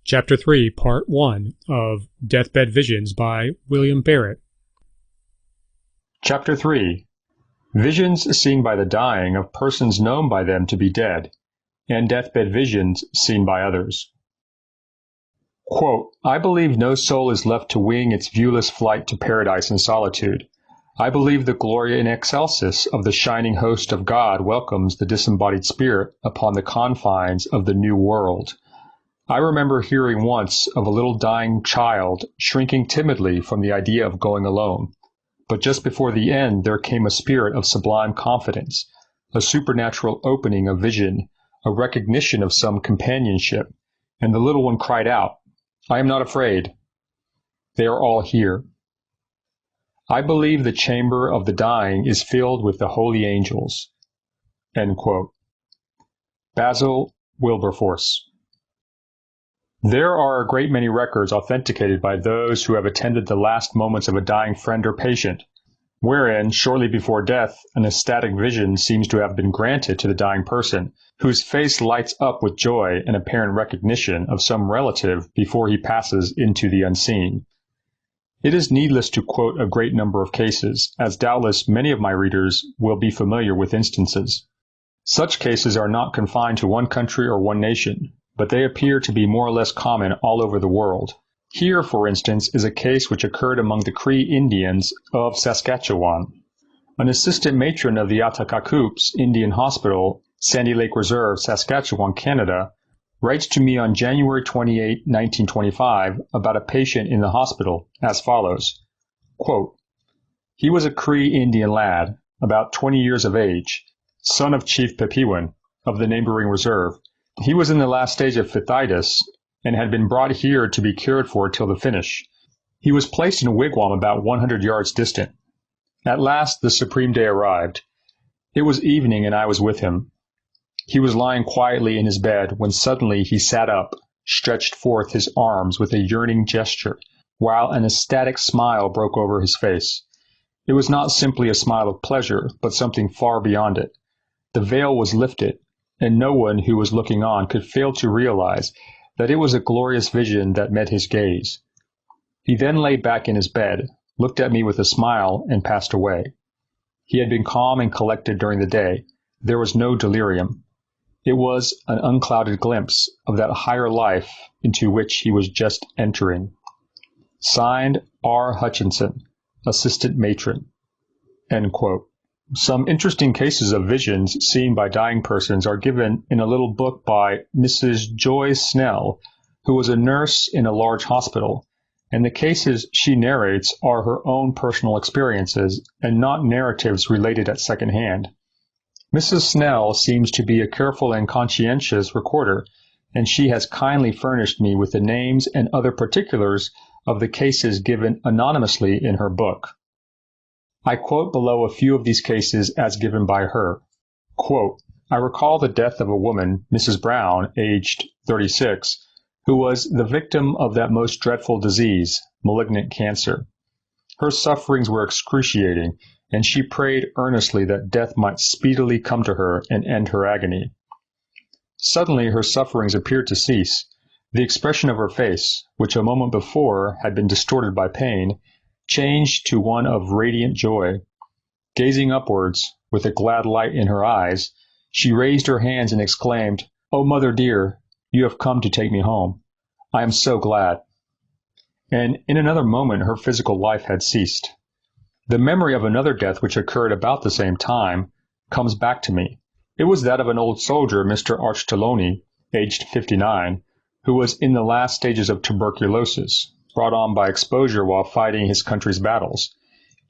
Chapter 3, Part 1 of Deathbed Visions by William Barrett. Chapter 3. Visions seen by the dying of persons known by them to be dead, and deathbed visions seen by others. Quote, I believe no soul is left to wing its viewless flight to paradise and solitude. I believe the Gloria in Excelsis of the shining host of God welcomes the disembodied spirit upon the confines of the new world. I remember hearing once of a little dying child shrinking timidly from the idea of going alone. But just before the end there came a spirit of sublime confidence, a supernatural opening of vision, a recognition of some companionship, and the little one cried out, I am not afraid. They are all here. I believe the chamber of the dying is filled with the holy angels. End quote. Basil Wilberforce. There are a great many records authenticated by those who have attended the last moments of a dying friend or patient, wherein, shortly before death, an ecstatic vision seems to have been granted to the dying person, whose face lights up with joy and apparent recognition of some relative before he passes into the unseen. It is needless to quote a great number of cases, as doubtless many of my readers will be familiar with instances. Such cases are not confined to one country or one nation, but they appear to be more or less common all over the world. Here, for instance, is a case which occurred among the Cree Indians of Saskatchewan. An assistant matron of the Atakakoups Indian Hospital, Sandy Lake Reserve, Saskatchewan, Canada, writes to me on January 28, 1925, about a patient in the hospital as follows. Quote, he was a Cree Indian lad, about 20 years of age, son of Chief Pepiwin of the neighboring reserve. He was in the last stage of phthisis and had been brought here to be cared for till the finish. He was placed in a wigwam about 100 yards distant. At last the supreme day arrived. It was evening and I was with him. He was lying quietly in his bed when suddenly he sat up, stretched forth his arms with a yearning gesture, while an ecstatic smile broke over his face. It was not simply a smile of pleasure, but something far beyond it. The veil was lifted, and no one who was looking on could fail to realize that it was a glorious vision that met his gaze. He then lay back in his bed, looked at me with a smile, and passed away. He had been calm and collected during the day. There was no delirium. It was an unclouded glimpse of that higher life into which he was just entering. Signed, R. Hutchinson, Assistant Matron. End quote. Some interesting cases of visions seen by dying persons are given in a little book by Mrs. Joy Snell, who was a nurse in a large hospital, and the cases she narrates are her own personal experiences and not narratives related at second hand. Mrs. Snell seems to be a careful and conscientious recorder, and she has kindly furnished me with the names and other particulars of the cases given anonymously in her book. I quote below a few of these cases as given by her. Quote, I recall the death of a woman, Mrs. Brown, aged 36, who was the victim of that most dreadful disease, malignant cancer. Her sufferings were excruciating, and she prayed earnestly that death might speedily come to her and end her agony. Suddenly her sufferings appeared to cease. The expression of her face, which a moment before had been distorted by pain, changed to one of radiant joy. Gazing upwards, with a glad light in her eyes, she raised her hands and exclaimed, "Oh, mother dear, you have come to take me home. I am so glad." And in another moment her physical life had ceased. The memory of another death which occurred about the same time comes back to me. It was that of an old soldier, Mr. Archtaloni, aged 59, who was in the last stages of tuberculosis, brought on by exposure while fighting his country's battles.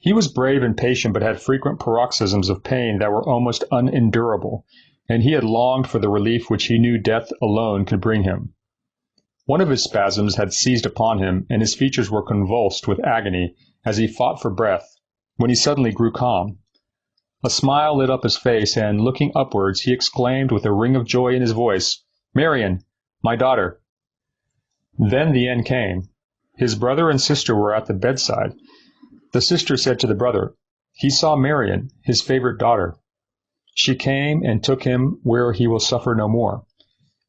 He was brave and patient, but had frequent paroxysms of pain that were almost unendurable, and he had longed for the relief which he knew death alone could bring him. One of his spasms had seized upon him, and his features were convulsed with agony as he fought for breath, when he suddenly grew calm. A smile lit up his face, and looking upwards, he exclaimed with a ring of joy in his voice, "Marion, my daughter." Then the end came. His brother and sister were at the bedside. The sister said to the brother, "He saw Marion, his favorite daughter. She came and took him where he will suffer no more."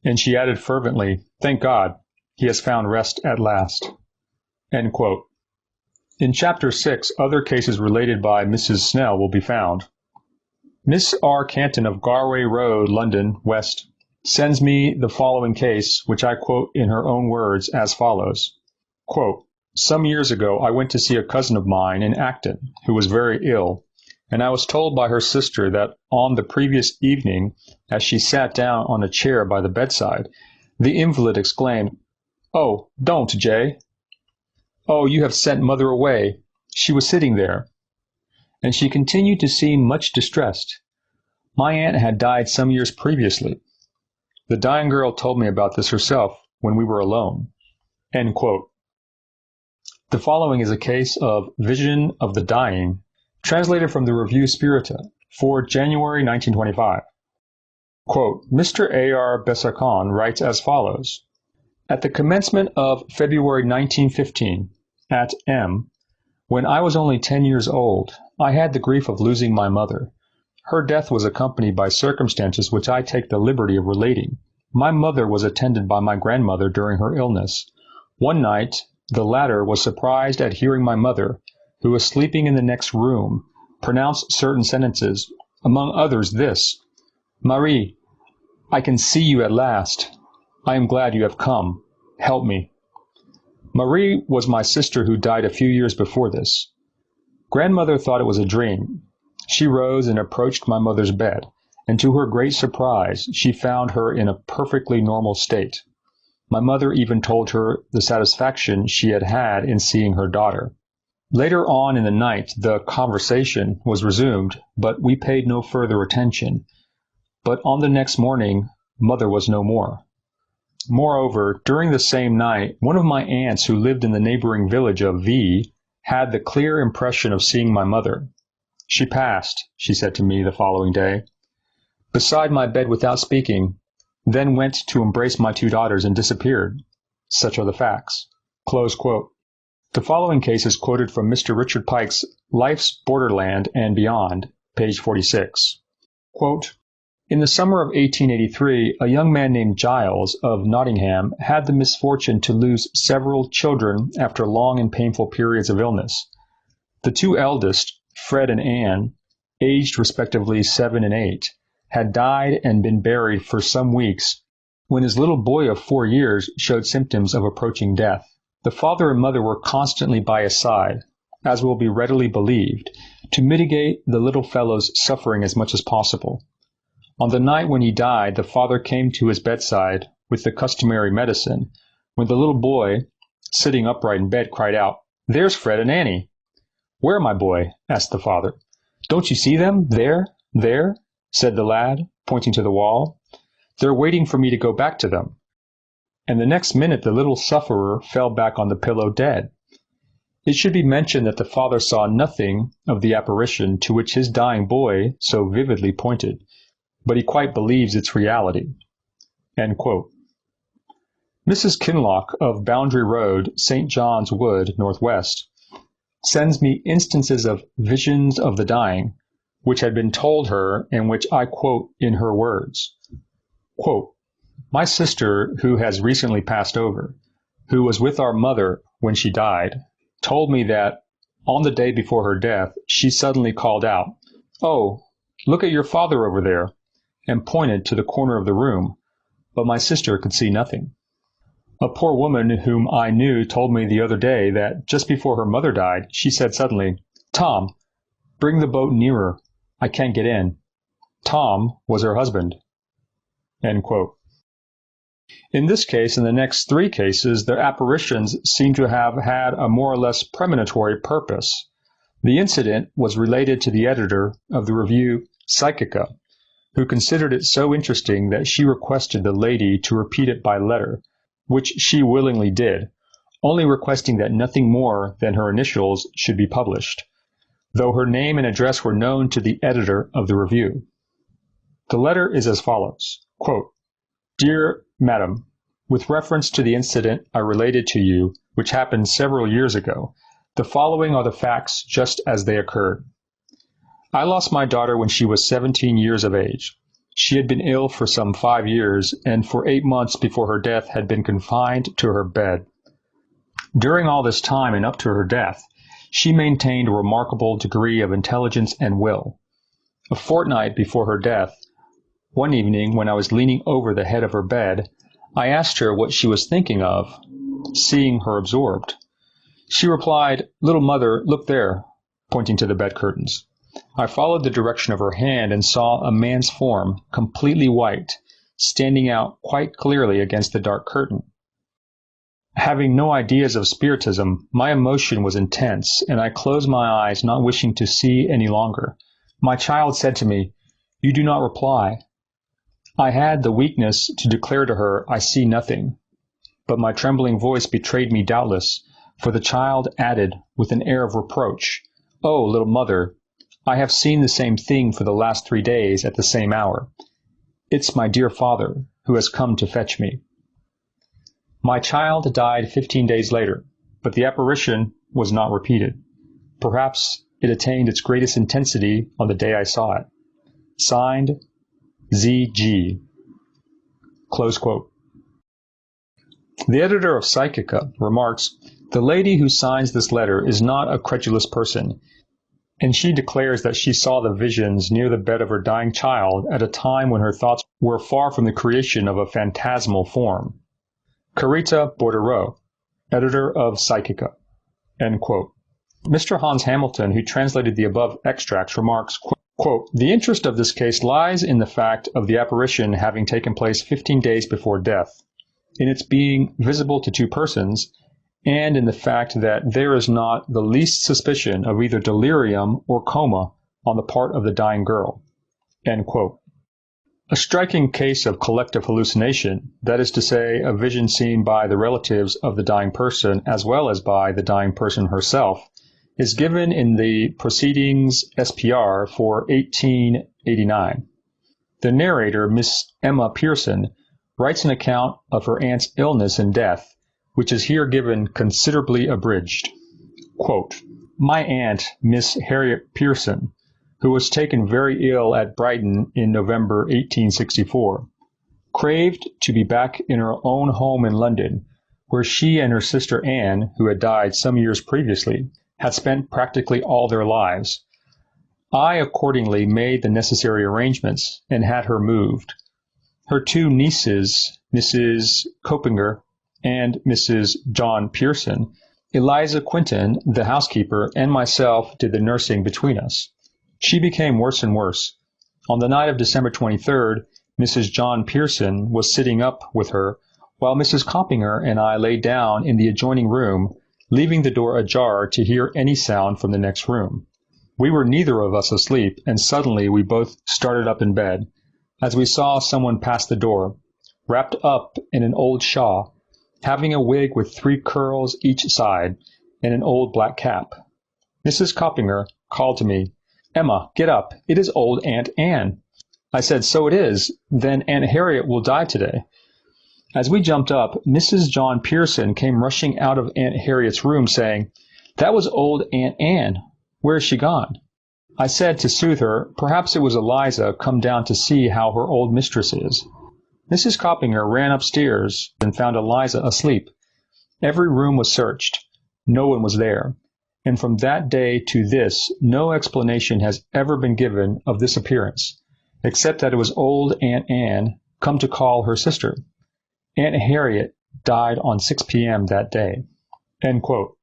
And she added fervently, "Thank God." He has found rest at last." End quote. In Chapter 6, other cases related by Mrs. Snell will be found. Miss R. Canton of Garway Road, London, West, sends me the following case, which I quote in her own words as follows. Quote, "Some years ago I went to see a cousin of mine in Acton who was very ill, and I was told by her sister that on the previous evening, as she sat down on a chair by the bedside, the invalid exclaimed, 'Oh, don't, Jay. Oh, you have sent mother away. She was sitting there.' And she continued to seem much distressed. My aunt had died some years previously. The dying girl told me about this herself when we were alone." End quote. The following is a case of Vision of the Dying, translated from the Review Spirita for January 1925. Quote, Mr. A.R. Besacon writes as follows. "At the commencement of February 1915, at M., when I was only 10 years old, I had the grief of losing my mother. Her death was accompanied by circumstances which I take the liberty of relating. My mother was attended by my grandmother during her illness. One night, the latter was surprised at hearing my mother, who was sleeping in the next room, pronounce certain sentences, among others this, 'Marie, I can see you at last. I am glad you have come. Help me.' Marie was my sister who died a few years before this. Grandmother thought it was a dream. She rose and approached my mother's bed, and to her great surprise, she found her in a perfectly normal state. My mother even told her the satisfaction she had had in seeing her daughter. Later on in the night, the conversation was resumed, but we paid no further attention. But on the next morning, mother was no more. Moreover, during the same night, one of my aunts who lived in the neighboring village of V had the clear impression of seeing my mother. She passed, she said to me the following day, beside my bed without speaking, then went to embrace my two daughters and disappeared. Such are the facts." Close quote. The following case is quoted from Mr. Richard Pike's Life's Borderland and Beyond, page 46. Quote, "In the summer of 1883, a young man named Giles of Nottingham had the misfortune to lose several children after long and painful periods of illness. The two eldest, Fred and Anne, aged respectively 7 and 8, had died and been buried for some weeks when his little boy of 4 years showed symptoms of approaching death. The father and mother were constantly by his side, as will be readily believed, to mitigate the little fellow's suffering as much as possible. On the night when he died, the father came to his bedside with the customary medicine, when the little boy, sitting upright in bed, cried out, 'There's Fred and Annie.' 'Where, my boy?' asked the father. 'Don't you see them? There,' said the lad, pointing to the wall. 'They're waiting for me to go back to them.' And the next minute the little sufferer fell back on the pillow dead. It should be mentioned that the father saw nothing of the apparition to which his dying boy so vividly pointed, but he quite believes its reality." End quote. Mrs. Kinloch of Boundary Road, St. John's Wood, Northwest, sends me instances of visions of the dying, which had been told her and which I quote in her words. Quote, "My sister, who has recently passed over, who was with our mother when she died, told me that, on the day before her death, she suddenly called out, 'Oh, look at your father over there,' and pointed to the corner of the room, but my sister could see nothing. A poor woman whom I knew told me the other day that just before her mother died, she said suddenly, 'Tom, bring the boat nearer. I can't get in.' Tom was her husband." End quote. In this case and the next 3 cases, the apparitions seem to have had a more or less premonitory purpose. The incident was related to the editor of the review Psychica, who considered it so interesting that she requested the lady to repeat it by letter, which she willingly did, only requesting that nothing more than her initials should be published, though her name and address were known to the editor of the review. The letter is as follows, quote, "Dear Madam, with reference to the incident I related to you, which happened several years ago, the following are the facts just as they occurred. I lost my daughter when she was 17 years of age. She had been ill for some 5 years, and for 8 months before her death had been confined to her bed. During all this time and up to her death, she maintained a remarkable degree of intelligence and will. A fortnight before her death, one evening when I was leaning over the head of her bed, I asked her what she was thinking of, seeing her absorbed. She replied, "Little mother, look there," pointing to the bed curtains. I followed the direction of her hand and saw a man's form, completely white, standing out quite clearly against the dark curtain. Having no ideas of spiritism, my emotion was intense, and I closed my eyes, not wishing to see any longer. My child said to me, "You do not reply." I had the weakness to declare to her, "I see nothing." But my trembling voice betrayed me doubtless, for the child added, with an air of reproach, "Oh, little mother, I have seen the same thing for the last 3 days at the same hour. It's my dear father who has come to fetch me." My child died 15 days later, but the apparition was not repeated. Perhaps it attained its greatest intensity on the day I saw it. Signed, Z.G. Close quote. The editor of Psychica remarks, "The lady who signs this letter is not a credulous person, and she declares that she saw the visions near the bed of her dying child at a time when her thoughts were far from the creation of a phantasmal form." Carita Bordereau, editor of Psychica. End quote. Mr. Hans Hamilton, who translated the above extracts, remarks, quote, "The interest of this case lies in the fact of the apparition having taken place 15 days before death, in its being visible to 2 persons, and in the fact that there is not the least suspicion of either delirium or coma on the part of the dying girl." End quote. A striking case of collective hallucination, that is to say, a vision seen by the relatives of the dying person as well as by the dying person herself, is given in the Proceedings SPR for 1889. The narrator, Miss Emma Pearson, writes an account of her aunt's illness and death, which is here given considerably abridged. Quote, "My aunt, Miss Harriet Pearson, who was taken very ill at Brighton in November 1864, craved to be back in her own home in London, where she and her sister Anne, who had died some years previously, had spent practically all their lives. I accordingly made the necessary arrangements and had her moved. Her 2 nieces, Mrs. Copinger and Mrs. John Pearson, Eliza Quinton, the housekeeper, and myself did the nursing between us. She became worse and worse. On the night of December 23rd, Mrs. John Pearson was sitting up with her, while Mrs. Copinger and I lay down in the adjoining room, leaving the door ajar to hear any sound from the next room. We were neither of us asleep, and suddenly we both started up in bed, as we saw someone pass the door, wrapped up in an old shawl, having a wig with 3 curls each side, and an old black cap. Mrs. Copinger called to me, "Emma, get up. It is old Aunt Anne." I said, "So it is. Then Aunt Harriet will die today." As we jumped up, Mrs. John Pearson came rushing out of Aunt Harriet's room, saying, "That was old Aunt Anne. Where is she gone?" I said to soothe her, perhaps it was Eliza come down to see how her old mistress is. Mrs. Copinger ran upstairs and found Eliza asleep. Every room was searched. No one was there. And from that day to this, no explanation has ever been given of this appearance, except that it was old Aunt Anne come to call her sister. Aunt Harriet died on 6 p.m. that day. End quote.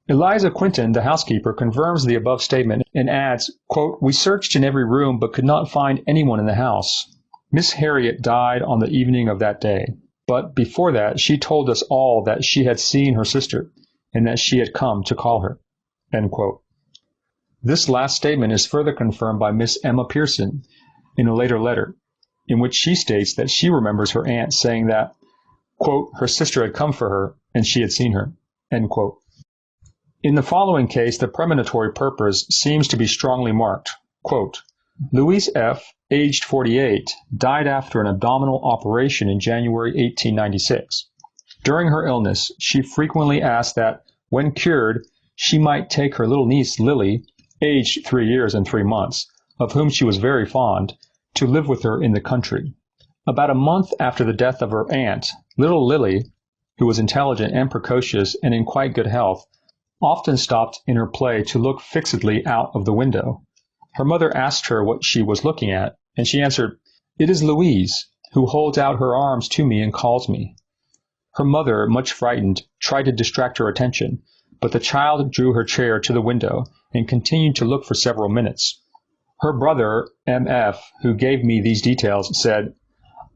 Eliza Quinton, the housekeeper, confirms the above statement and adds, quote, "We searched in every room but could not find anyone in the house. Miss Harriet died on the evening of that day, but before that she told us all that she had seen her sister and that she had come to call her." End quote. This last statement is further confirmed by Miss Emma Pearson in a later letter, in which she states that she remembers her aunt saying that, quote, her sister had come for her and she had seen her. End quote. In the following case, the premonitory purpose seems to be strongly marked. Quote, Louise F., aged 48, died after an abdominal operation in January 1896. During her illness, she frequently asked that, when cured, she might take her little niece Lily, aged 3 years and 3 months, of whom she was very fond, to live with her in the country. About a month after the death of her aunt, little Lily, who was intelligent and precocious and in quite good health, often stopped in her play to look fixedly out of the window. Her mother asked her what she was looking at, and she answered, "It is Louise, who holds out her arms to me and calls me." Her mother, much frightened, tried to distract her attention, but the child drew her chair to the window and continued to look for several minutes. Her brother, M.F., who gave me these details, said,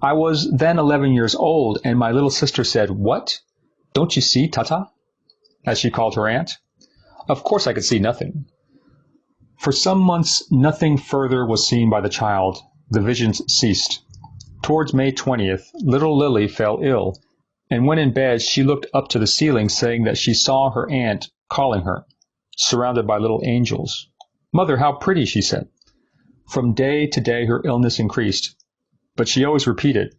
"I was then 11 years old, and my little sister said, 'What? Don't you see, Tata?' as she called her aunt. Of course I could see nothing." For some months nothing further was seen by the child. The visions ceased. Towards May 20th, little Lily fell ill, and when in bed she looked up to the ceiling, saying that she saw her aunt calling her, surrounded by little angels. "Mother, how pretty," she said. From day to day her illness increased, but she always repeated,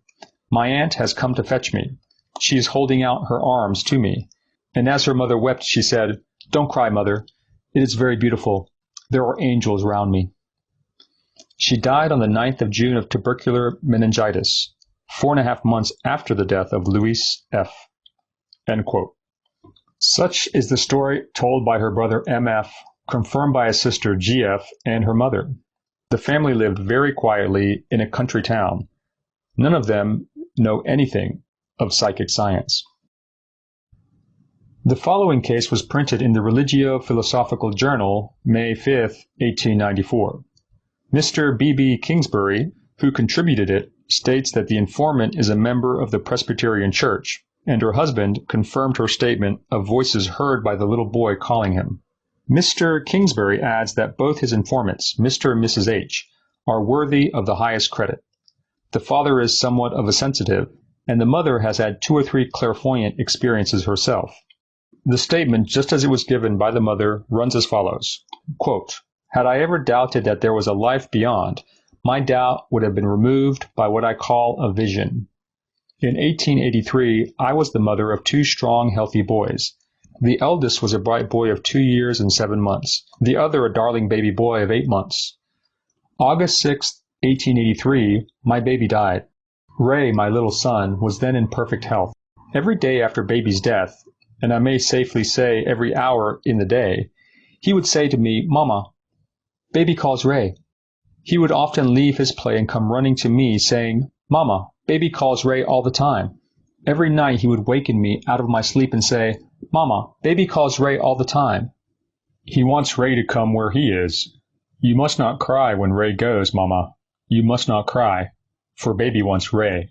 "My aunt has come to fetch me. She is holding out her arms to me." And as her mother wept, she said, "Don't cry, mother. It is very beautiful. There are angels round me." She died on the 9th of June of tubercular meningitis, 4.5 months after the death of Louise F. End quote. Such is the story told by her brother M.F., confirmed by his sister G.F. and her mother. The family lived very quietly in a country town. None of them know anything of psychic science. The following case was printed in the Religio-Philosophical Journal, May 5, 1894. Mr. B.B. Kingsbury, who contributed it, states that the informant is a member of the Presbyterian Church, and her husband confirmed her statement of voices heard by the little boy calling him. Mr. Kingsbury adds that both his informants, Mr. and Mrs. H., are worthy of the highest credit. The father is somewhat of a sensitive, and the mother has had 2 or 3 clairvoyant experiences herself. The statement, just as it was given by the mother, runs as follows, quote, "Had I ever doubted that there was a life beyond, my doubt would have been removed by what I call a vision. In 1883, I was the mother of 2 strong, healthy boys. The eldest was a bright boy of 2 years and 7 months, the other a darling baby boy of 8 months. August 6, 1883, my baby died. Ray, my little son, was then in perfect health. Every day after baby's death, and I may safely say every hour in the day, he would say to me, 'Mama, baby calls Ray.' He would often leave his play and come running to me saying, 'Mama, baby calls Ray all the time.' Every night he would waken me out of my sleep and say, 'Mama, baby calls Ray all the time.' He wants Ray to come where he is. You must not cry when Ray goes, Mama. You must not cry, for baby wants Ray."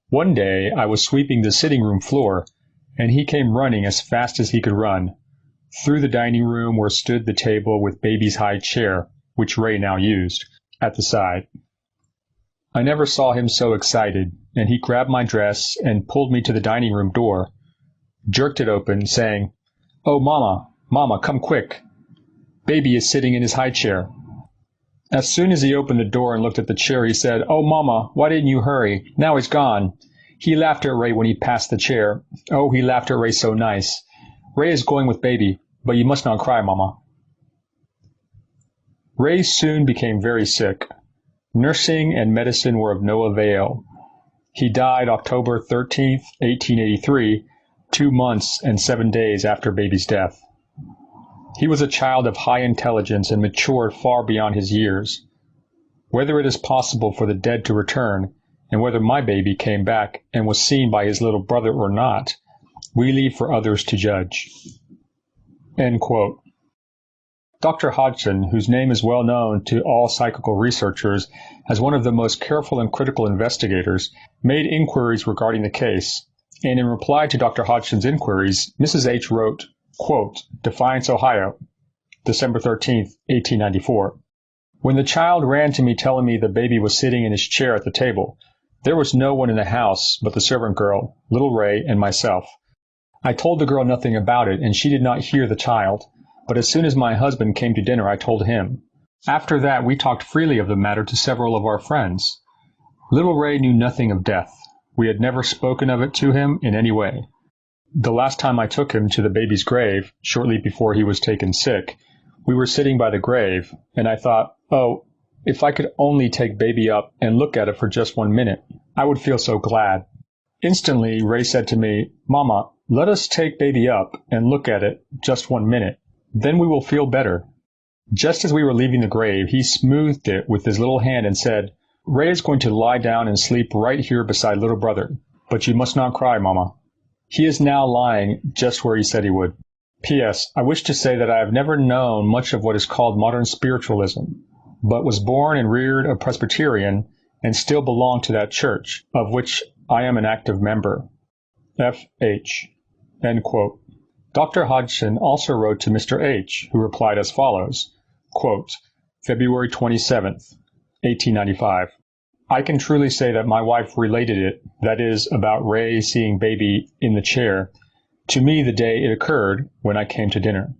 One day I was sweeping the sitting room floor, and he came running as fast as he could run, through the dining room where stood the table with baby's high chair, which Ray now used, at the side. I never saw him so excited, and he grabbed my dress and pulled me to the dining room door, jerked it open, saying, "Oh, Mama, Mama, come quick. Baby is sitting in his high chair." As soon as he opened the door and looked at the chair, he said, "Oh, Mama, why didn't you hurry? Now he's gone." He laughed at Ray when he passed the chair. Oh, he laughed at Ray so nice. "Ray is going with baby, but you must not cry, Mama." Ray soon became very sick. Nursing and medicine were of no avail. He died October 13th, 1883, 2 months and 7 days after baby's death. He was a child of high intelligence and matured far beyond his years. Whether it is possible for the dead to return, and whether my baby came back and was seen by his little brother or not, we leave for others to judge. End quote. Dr. Hodgson, whose name is well known to all psychical researchers as one of the most careful and critical investigators, made inquiries regarding the case, and in reply to Dr. Hodgson's inquiries, Mrs. H. wrote, quote, "Defiance, Ohio, December 13th, 1894. When the child ran to me telling me the baby was sitting in his chair at the table, there was no one in the house but the servant girl, little Ray, and myself. I told the girl nothing about it, and she did not hear the child, but as soon as my husband came to dinner, I told him. After that, we talked freely of the matter to several of our friends. Little Ray knew nothing of death. We had never spoken of it to him in any way. The last time I took him to the baby's grave, shortly before he was taken sick, we were sitting by the grave, and I thought, oh, If I could only take baby up and look at it for just 1 minute, I would feel so glad. Instantly, Ray said to me, Mama, let us take baby up and look at it just 1 minute. Then we will feel better. Just as we were leaving the grave, he smoothed it with his little hand and said, Ray is going to lie down and sleep right here beside little brother, but you must not cry, Mama. He is now lying just where he said he would. P.S. I wish to say that I have never known much of what is called modern spiritualism, but was born and reared a Presbyterian and still belong to that church, of which I am an active member. F.H. End quote. Dr. Hodgson also wrote to Mr. H., who replied as follows, quote, February 27th, 1895. I can truly say that my wife related it, that is, about Ray seeing baby in the chair, to me the day it occurred when I came to dinner.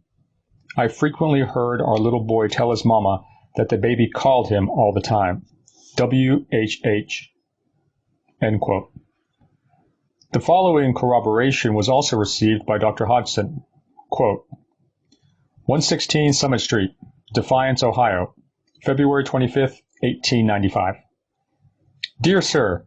I frequently heard our little boy tell his mama that the baby called him all the time. W.H.H. End quote. The following corroboration was also received by Dr. Hodgson. Quote, 116 Summit Street, Defiance, Ohio, February 25th, 1895. Dear Sir,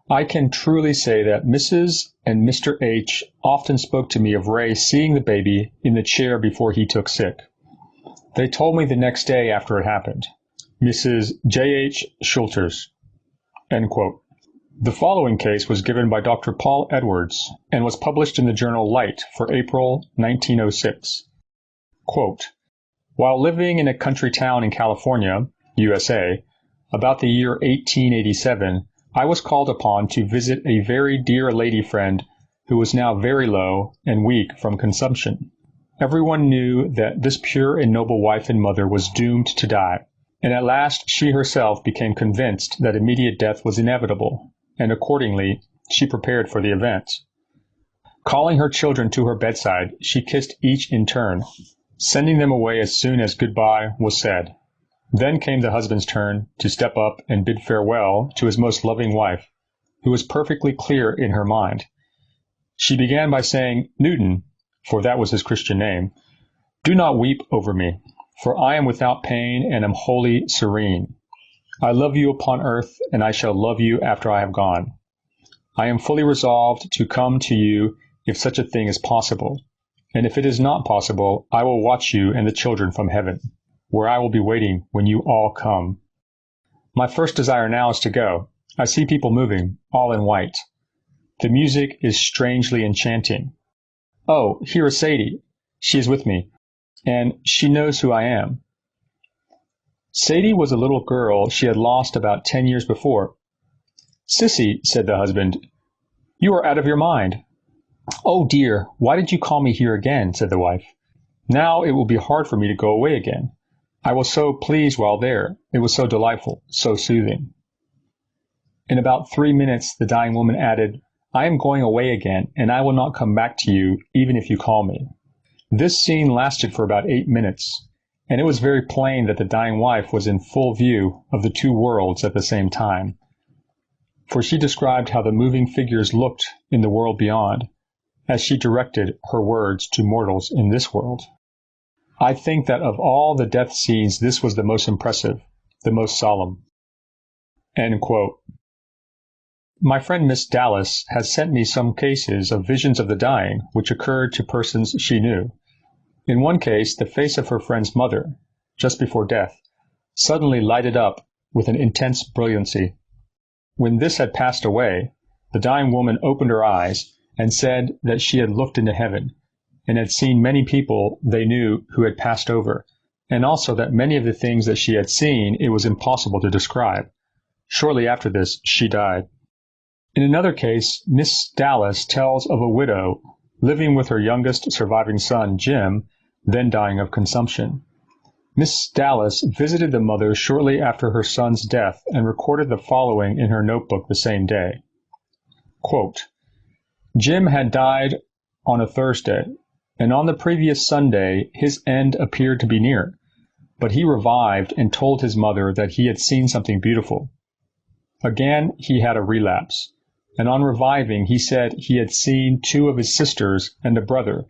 I can truly say that Mrs. and Mr. H. often spoke to me of Ray seeing the baby in the chair before he took sick. They told me the next day after it happened. Mrs. J.H. Schulters. End quote. The following case was given by Dr. Paul Edwards and was published in the journal Light for April 1906. Quote, while living in a country town in California, USA, about the year 1887, I was called upon to visit a very dear lady friend who was now very low and weak from consumption. Everyone knew that this pure and noble wife and mother was doomed to die, and at last she herself became convinced that immediate death was inevitable, and accordingly she prepared for the event. Calling her children to her bedside, she kissed each in turn, sending them away as soon as goodbye was said. Then came the husband's turn to step up and bid farewell to his most loving wife, who was perfectly clear in her mind. She began by saying, Newton, for that was his Christian name, do not weep over me, for I am without pain and am wholly serene. I love you upon earth, and I shall love you after I have gone. I am fully resolved to come to you if such a thing is possible, and if it is not possible, I will watch you and the children from heaven, where I will be waiting when you all come. My first desire now is to go. I see people moving, all in white. The music is strangely enchanting. Oh, here is Sadie. She is with me, and she knows who I am. Sadie was a little girl she had lost about 10 years before. Sissy, said the husband, you are out of your mind. Oh dear, why did you call me here again, said the wife. Now it will be hard for me to go away again. I was so pleased while there. It was so delightful, so soothing. In about 3 minutes, the dying woman added, I am going away again, and I will not come back to you, even if you call me. This scene lasted for about 8 minutes, and it was very plain that the dying wife was in full view of the two worlds at the same time, for she described how the moving figures looked in the world beyond, as she directed her words to mortals in this world. I think that of all the death scenes, this was the most impressive, the most solemn. End quote. My friend Miss Dallas has sent me some cases of visions of the dying which occurred to persons she knew. In one case, the face of her friend's mother, just before death, suddenly lighted up with an intense brilliancy. When this had passed away, the dying woman opened her eyes and said that she had looked into heaven and had seen many people they knew who had passed over, and also that many of the things that she had seen it was impossible to describe. Shortly after this, she died. In another case, Miss Dallas tells of a widow living with her youngest surviving son, Jim, then dying of consumption. Miss Dallas visited the mother shortly after her son's death and recorded the following in her notebook the same day. Quote, Jim had died on a Thursday, and on the previous Sunday his end appeared to be near, but he revived and told his mother that he had seen something beautiful. Again he had a relapse, and on reviving he said he had seen two of his sisters and a brother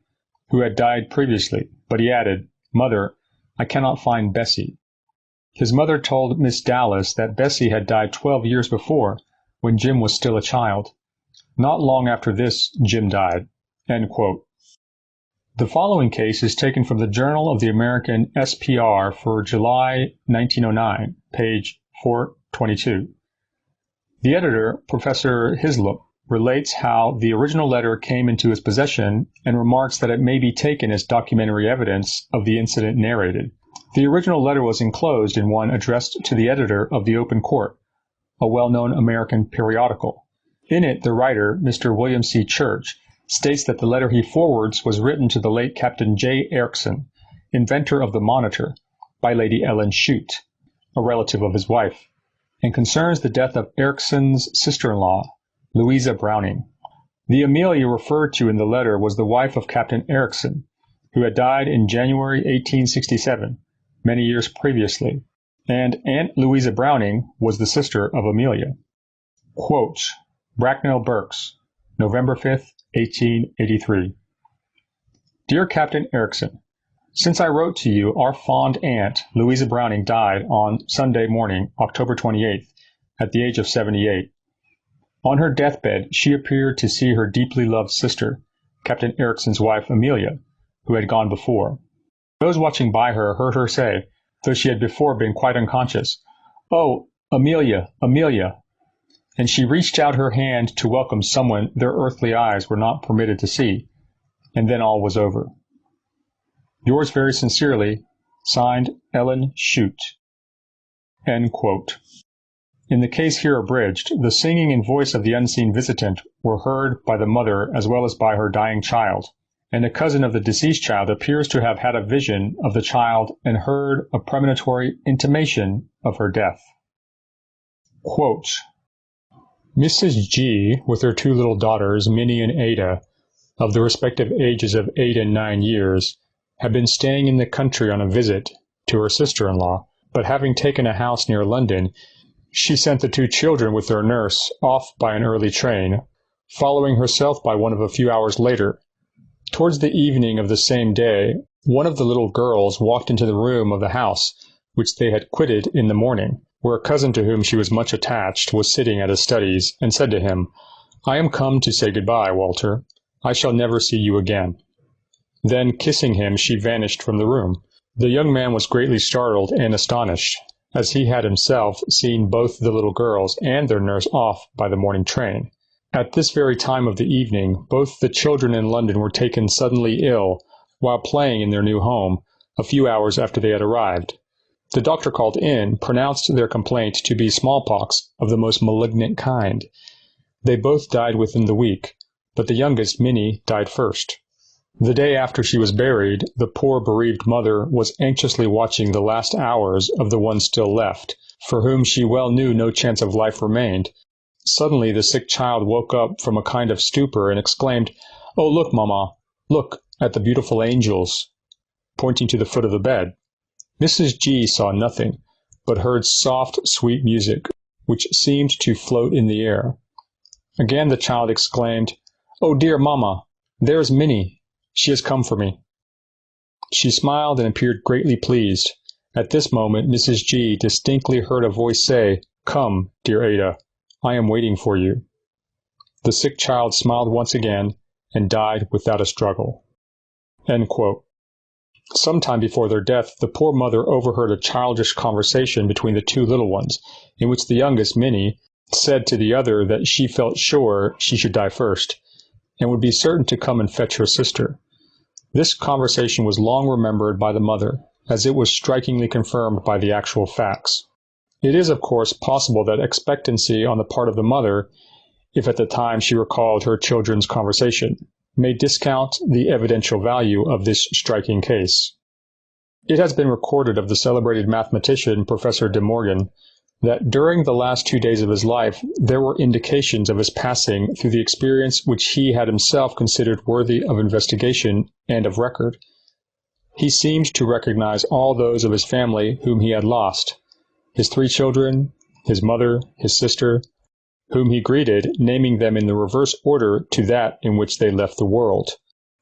who had died previously, but he added, Mother, I cannot find Bessie. His mother told Miss Dallas that Bessie had died 12 years before, when Jim was still a child. Not long after this, Jim died." End quote. The following case is taken from the Journal of the American SPR for July 1909, page 422. The editor, Professor Hislop, relates how the original letter came into his possession and remarks that it may be taken as documentary evidence of the incident narrated. The original letter was enclosed in one addressed to the editor of the Open Court, a well-known American periodical. In it, the writer, Mr. William C. Church, states that the letter he forwards was written to the late Captain J. Erickson, inventor of the Monitor, by Lady Ellen Shute, a relative of his wife, and concerns the death of Erickson's sister-in-law, Louisa Browning. The Amelia referred to in the letter was the wife of Captain Erickson, who had died in January 1867, many years previously, and Aunt Louisa Browning was the sister of Amelia. Quote, Bracknell Burks, November 5th, 1883. Dear Captain Erickson, since I wrote to you, our fond aunt, Louisa Browning, died on Sunday morning, October 28th, at the age of 78. On her deathbed, she appeared to see her deeply loved sister, Captain Erickson's wife, Amelia, who had gone before. Those watching by her heard her say, though she had before been quite unconscious, "Oh, Amelia, Amelia," and she reached out her hand to welcome someone their earthly eyes were not permitted to see, and then all was over. Yours very sincerely, signed Ellen Shute. End quote. In the case here abridged, the singing and voice of the unseen visitant were heard by the mother as well as by her dying child, and a cousin of the deceased child appears to have had a vision of the child and heard a premonitory intimation of her death. Quote, Mrs. G, with her two little daughters, Minnie and Ada, of the respective ages of 8 and 9 years, had been staying in the country on a visit to her sister-in-law, but having taken a house near London, she sent the two children with their nurse off by an early train, following herself by one of a few hours later. Towards the evening of the same day, one of the little girls walked into the room of the house, which they had quitted in the morning, where a cousin to whom she was much attached was sitting at his studies, and said to him, "I am come to say good-bye, Walter. I shall never see you again." Then, kissing him, she vanished from the room. The young man was greatly startled and astonished, as he had himself seen both the little girls and their nurse off by the morning train. At this very time of the evening, both the children in London were taken suddenly ill while playing in their new home, a few hours after they had arrived. The doctor called in pronounced their complaint to be smallpox of the most malignant kind. They both died within the week, but the youngest, Minnie, died first. The day after she was buried, the poor bereaved mother was anxiously watching the last hours of the one still left, for whom she well knew no chance of life remained. Suddenly the sick child woke up from a kind of stupor and exclaimed, "Oh, look, Mamma, look at the beautiful angels," pointing to the foot of the bed. Mrs. G saw nothing, but heard soft, sweet music, which seemed to float in the air. Again the child exclaimed, "Oh, dear Mamma, there's Minnie. She has come for me." She smiled and appeared greatly pleased. At this moment, Mrs. G distinctly heard a voice say, "Come, dear Ada, I am waiting for you." The sick child smiled once again and died without a struggle. End quote. Some time before their death, the poor mother overheard a childish conversation between the two little ones, in which the youngest, Minnie, said to the other that she felt sure she should die first, and would be certain to come and fetch her sister. This conversation was long remembered by the mother, as it was strikingly confirmed by the actual facts. It is, of course, possible that expectancy on the part of the mother, if at the time she recalled her children's conversation, may discount the evidential value of this striking case. It has been recorded of the celebrated mathematician Professor De Morgan that during the last 2 days of his life there were indications of his passing through the experience which he had himself considered worthy of investigation and of record. He seemed to recognize all those of his family whom he had lost, his 3 children, his mother, his sister, whom he greeted, naming them in the reverse order to that in which they left the world.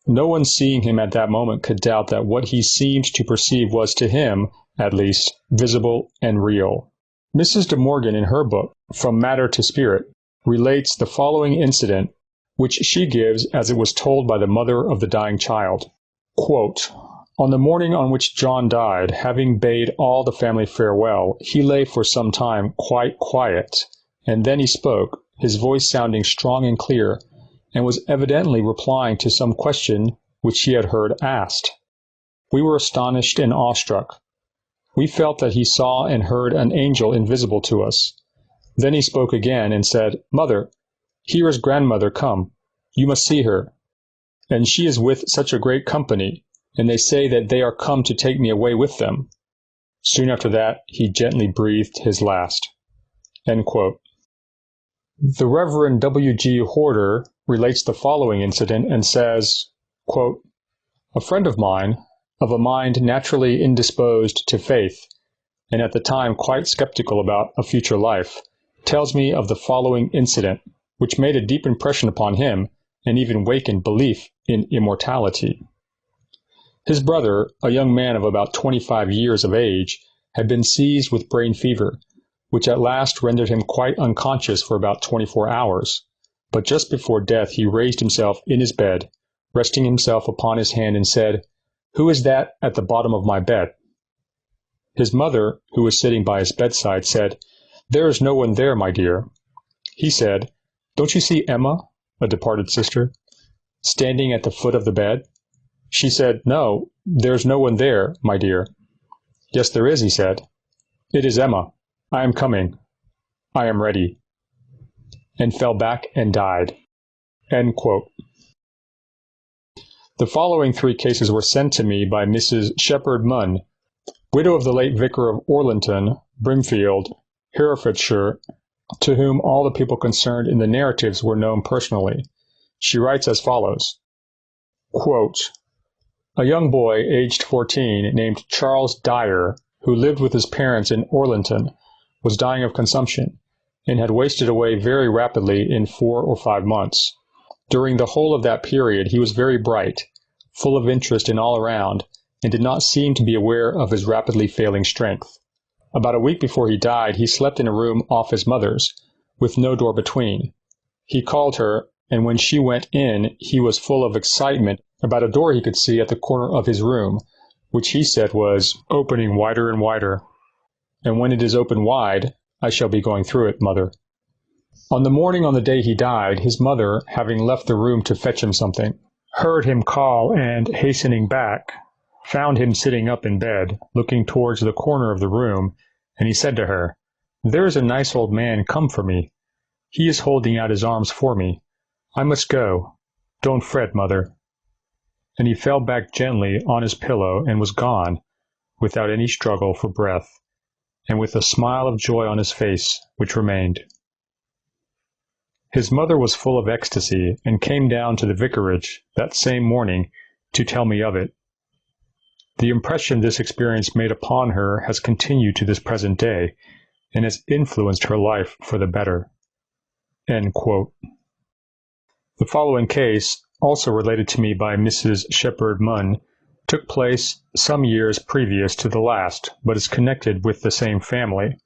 No one seeing him at that moment could doubt that what he seemed to perceive was to him at least, visible and real. Mrs. De Morgan, in her book, From Matter to Spirit, relates the following incident, which she gives as it was told by the mother of the dying child. Quote, "On the morning on which John died, having bade all the family farewell, he lay for some time quite quiet, and then he spoke, his voice sounding strong and clear, and was evidently replying to some question which he had heard asked. We were astonished and awestruck. We felt that he saw and heard an angel invisible to us. Then he spoke again and said, 'Mother, here is grandmother come. You must see her. And she is with such a great company, and they say that they are come to take me away with them.' Soon after that, he gently breathed his last." End quote. The Reverend W.G. Horder relates the following incident and says, quote, "A friend of mine, of a mind naturally indisposed to faith, and at the time quite skeptical about a future life, tells me of the following incident, which made a deep impression upon him and even wakened belief in immortality. His brother, a young man of about 25 years of age, had been seized with brain fever, which at last rendered him quite unconscious for about 24 hours. But just before death he raised himself in his bed, resting himself upon his hand, and said, 'Who is that at the bottom of my bed?' His mother, who was sitting by his bedside, said, 'There is no one there, my dear.' He said, 'Don't you see Emma,' a departed sister, 'standing at the foot of the bed?' She said, 'No, there's no one there, my dear.' 'Yes, there is,' he said. 'It is Emma. I am coming. I am ready,' and fell back and died." End quote. The following three cases were sent to me by Mrs. Shepherd Munn, widow of the late Vicar of Orlington, Brimfield, Herefordshire, to whom all the people concerned in the narratives were known personally. She writes as follows, quote, "A young boy, aged 14, named Charles Dyer, who lived with his parents in Orlington, was dying of consumption, and had wasted away very rapidly in 4 or 5 months. During the whole of that period he was very bright, full of interest in all around, and did not seem to be aware of his rapidly failing strength. About a week before he died, he slept in a room off his mother's, with no door between. He called her, and when she went in, he was full of excitement about a door he could see at the corner of his room, which he said was opening wider and wider. 'And when it is open wide, I shall be going through it, mother.' On the morning on the day he died, his mother, having left the room to fetch him something, heard him call, and, hastening back, found him sitting up in bed, looking towards the corner of the room, and he said to her, 'There is a nice old man come for me. He is holding out his arms for me. I must go. Don't fret, mother.' And he fell back gently on his pillow and was gone, without any struggle for breath, and with a smile of joy on his face, which remained. His mother was full of ecstasy, and came down to the vicarage that same morning to tell me of it. The impression this experience made upon her has continued to this present day, and has influenced her life for the better." End quote. The following case, also related to me by Mrs. Shepherd Munn, took place some years previous to the last, but is connected with the same family.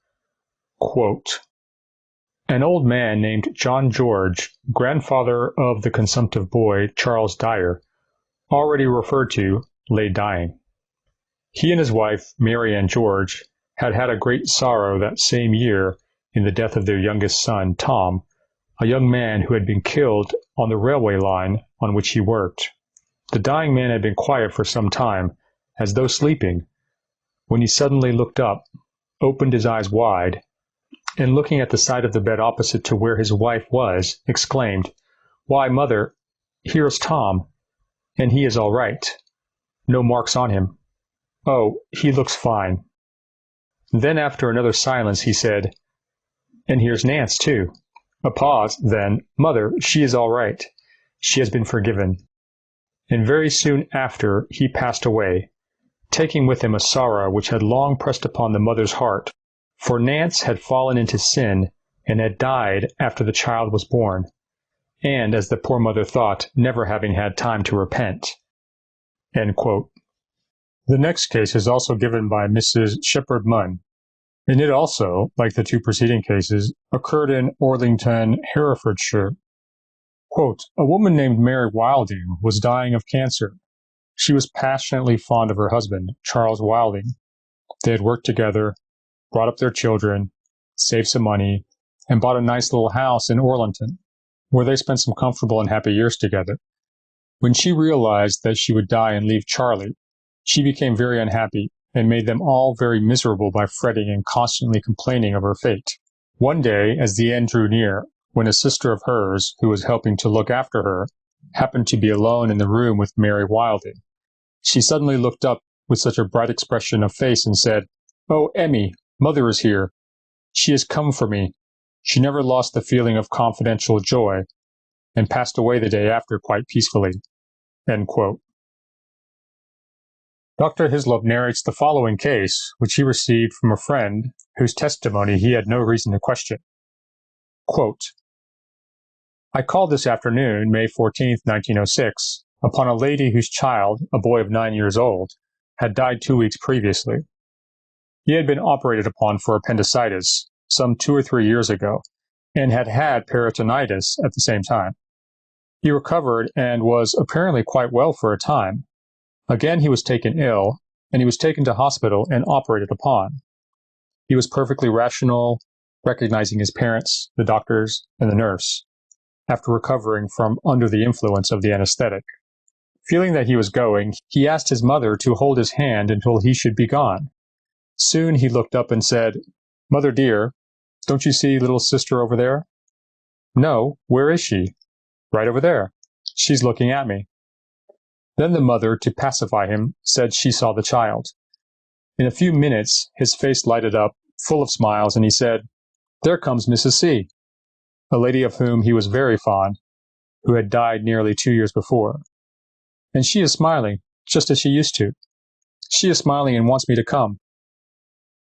Quote, "An old man named John George, grandfather of the consumptive boy Charles Dyer, already referred to, lay dying. He and his wife, Mary Ann George, had had a great sorrow that same year in the death of their youngest son, Tom, a young man who had been killed on the railway line on which he worked. The dying man had been quiet for some time, as though sleeping, when he suddenly looked up, opened his eyes wide, and looking at the side of the bed opposite to where his wife was, exclaimed, 'Why, mother, here is Tom, and he is all right. No marks on him. Oh, he looks fine.' Then after another silence he said, 'And here's Nance, too.' A pause, then, 'Mother, she is all right. She has been forgiven.' And very soon after he passed away, taking with him a sorrow which had long pressed upon the mother's heart, for Nance had fallen into sin and had died after the child was born, and, as the poor mother thought, never having had time to repent." End quote. The next case is also given by Mrs. Shepherd Munn, and it also, like the two preceding cases, occurred in Orlington, Herefordshire. Quote, a woman named Mary Wilding was dying of cancer. She was passionately fond of her husband, Charles Wilding. They had worked together, brought up their children, saved some money, and bought a nice little house in Orlington, where they spent some comfortable and happy years together. When she realized that she would die and leave Charlie, she became very unhappy and made them all very miserable by fretting and constantly complaining of her fate. One day, as the end drew near, when a sister of hers, who was helping to look after her, happened to be alone in the room with Mary Wilding, she suddenly looked up with such a bright expression of face and said, "Oh, Emmy, Mother is here. She has come for me." She never lost the feeling of confidential joy and passed away the day after quite peacefully. End quote. Dr. Hislop narrates the following case, which he received from a friend whose testimony he had no reason to question. Quote, I called this afternoon, May 14, 1906, upon a lady whose child, a boy of 9 years old, had died 2 weeks previously. He had been operated upon for appendicitis some 2 or 3 years ago, and had had peritonitis at the same time. He recovered and was apparently quite well for a time. Again he was taken ill, and he was taken to hospital and operated upon. He was perfectly rational, recognizing his parents, the doctors, and the nurse, after recovering from under the influence of the anesthetic. Feeling that he was going, he asked his mother to hold his hand until he should be gone. Soon he looked up and said, "Mother dear, don't you see little sister over there?" "No, where is she?" "Right over there. She's looking at me." Then the mother, to pacify him, said she saw the child. In a few minutes his face lighted up, full of smiles, and he said, "There comes Mrs. C., a lady of whom he was very fond, who had died nearly 2 years before. And she is smiling, just as she used to. She is smiling and wants me to come."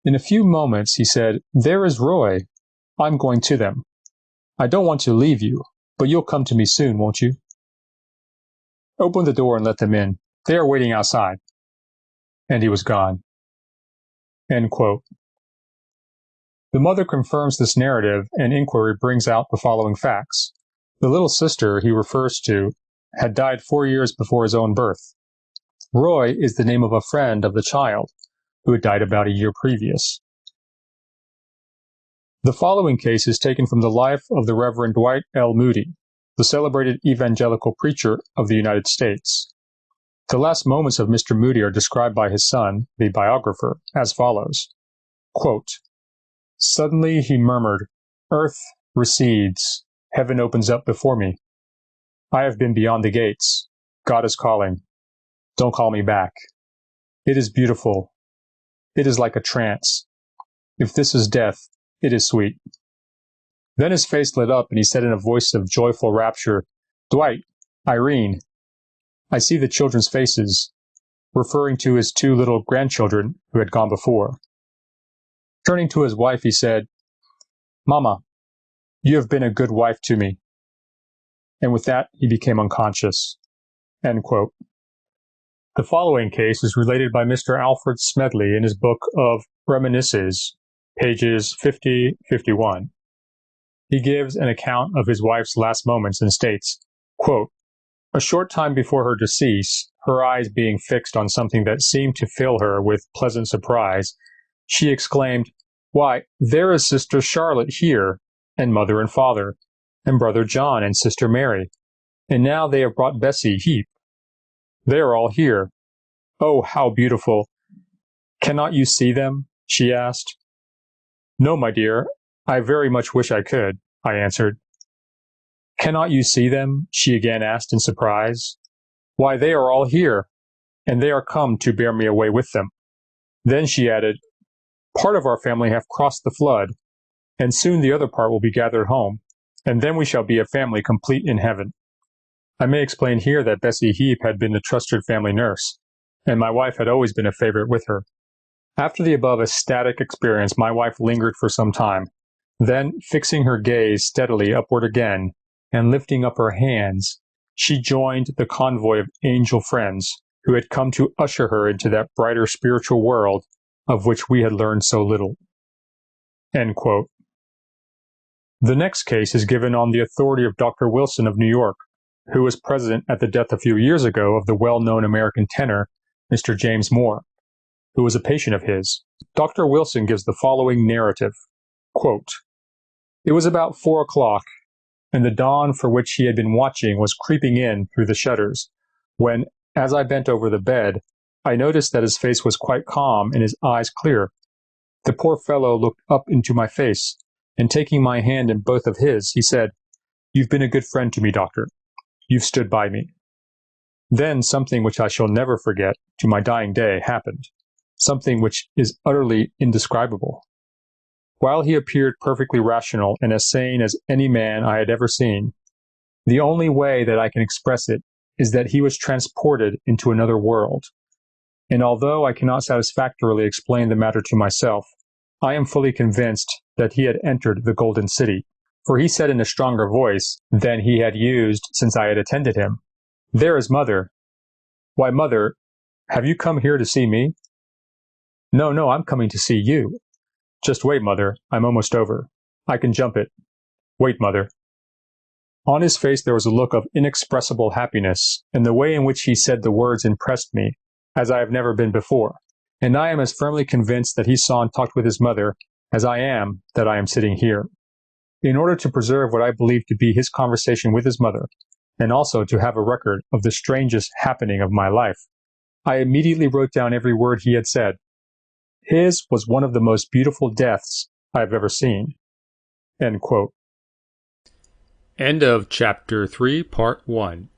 In a few moments he said, "There is Roy. I'm going to them. I don't want to leave you, but you'll come to me soon, won't you? Open the door and let them in. They are waiting outside." And he was gone. End quote. The mother confirms this narrative, and inquiry brings out the following facts. The little sister he refers to had died 4 years before his own birth. Roy is the name of a friend of the child, who had died about a year previous. The following case is taken from the life of the Reverend Dwight L. Moody, the celebrated evangelical preacher of the United States. The last moments of Mr. Moody are described by his son, the biographer, as follows. Quote, "Suddenly he murmured, 'Earth recedes, heaven opens up before me. I have been beyond the gates. God is calling. Don't call me back. It is beautiful. It is like a trance. If this is death, it is sweet.' Then his face lit up and he said in a voice of joyful rapture, 'Dwight, Irene, I see the children's faces,' referring to his 2 little grandchildren who had gone before. Turning to his wife, he said, 'Mama, you have been a good wife to me.' And with that, he became unconscious." End quote. The following case is related by Mr. Alfred Smedley in his book of Reminiscences, pages 50-51. He gives an account of his wife's last moments and states, quote, "A short time before her decease, her eyes being fixed on something that seemed to fill her with pleasant surprise, she exclaimed, 'Why, there is Sister Charlotte here, and Mother and Father, and Brother John and Sister Mary, and now they have brought Bessie Heap. They are all here. Oh, how beautiful! Cannot you see them?' she asked. 'No, my dear, I very much wish I could,' I answered. 'Cannot you see them?' she again asked in surprise. 'Why, they are all here, and they are come to bear me away with them.' Then she added, 'Part of our family have crossed the flood, and soon the other part will be gathered home, and then we shall be a family complete in heaven.' I may explain here that Bessie Heap had been the trusted family nurse, and my wife had always been a favorite with her. After the above ecstatic experience, my wife lingered for some time. Then, fixing her gaze steadily upward again, and lifting up her hands, she joined the convoy of angel friends who had come to usher her into that brighter spiritual world of which we had learned so little." End quote. The next case is given on the authority of Dr. Wilson of New York, who was present at the death a few years ago of the well-known American tenor, Mr. James Moore, who was a patient of his. Dr. Wilson gives the following narrative. Quote, "It was about 4 o'clock, and the dawn for which he had been watching was creeping in through the shutters, when, as I bent over the bed, I noticed that his face was quite calm and his eyes clear. The poor fellow looked up into my face, and taking my hand in both of his, he said, 'You've been a good friend to me, doctor. You've stood by me.' Then something which I shall never forget to my dying day happened, something which is utterly indescribable. While he appeared perfectly rational and as sane as any man I had ever seen, the only way that I can express it is that he was transported into another world. And although I cannot satisfactorily explain the matter to myself, I am fully convinced that he had entered the Golden City, for he said in a stronger voice than he had used since I had attended him, 'There is Mother.' 'Why, Mother, have you come here to see me?' 'No, I'm coming to see you.' 'Just wait, Mother, I'm almost over. I can jump it. Wait, Mother.' On his face there was a look of inexpressible happiness, and the way in which he said the words impressed me, as I have never been before, and I am as firmly convinced that he saw and talked with his mother as I am that I am sitting here. In order to preserve what I believe to be his conversation with his mother, and also to have a record of the strangest happening of my life, I immediately wrote down every word he had said. His was one of the most beautiful deaths I have ever seen." End quote. End of Chapter 3, Part 1.